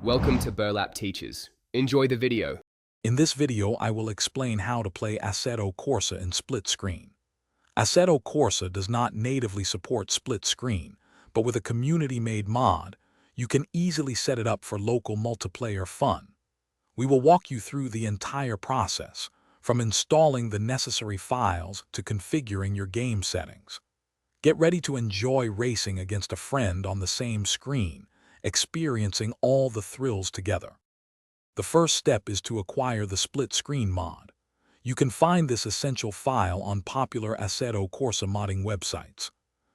Welcome to Burlap Teachers. Enjoy the video. In this video, I will explain how to play Assetto Corsa in split screen. Assetto Corsa does not natively support split screen, but with a community-made mod, you can easily set it up for local multiplayer fun. We will walk you through the entire process, from installing the necessary files to configuring your game settings. Get ready to enjoy racing against a friend on the same screen, experiencing all the thrills together. The first step is to acquire the split screen mod. You can find this essential file on popular Assetto Corsa modding websites.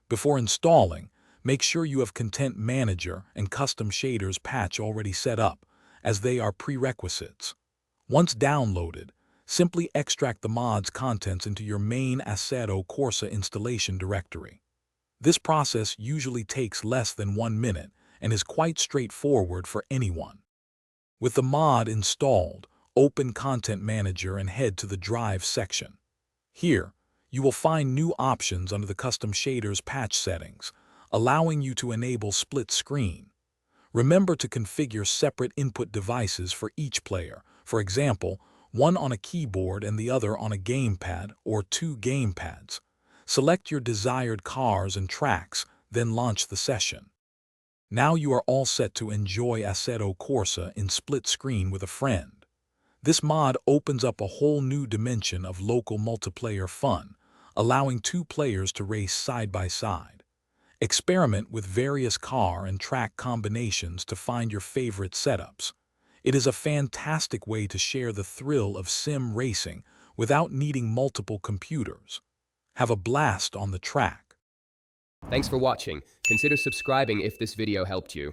Before installing, make sure you have Content Manager and Custom Shaders patch already set up, as they are prerequisites. Once downloaded, simply extract the mod's contents into your main Assetto Corsa installation directory. This process usually takes less than 1 minute and is quite straightforward for anyone. With the mod installed, open Content Manager and head to the Drive section. Here, you will find new options under the Custom Shaders patch settings, allowing you to enable split screen. Remember to configure separate input devices for each player, for example, one on a keyboard and the other on a gamepad or 2 gamepads. Select your desired cars and tracks, then launch the session. Now you are all set to enjoy Assetto Corsa in split screen with a friend. This mod opens up a whole new dimension of local multiplayer fun, allowing 2 players to race side by side. Experiment with various car and track combinations to find your favorite setups. It is a fantastic way to share the thrill of sim racing without needing multiple computers. Have a blast on the track. Thanks for watching. Consider subscribing if this video helped you.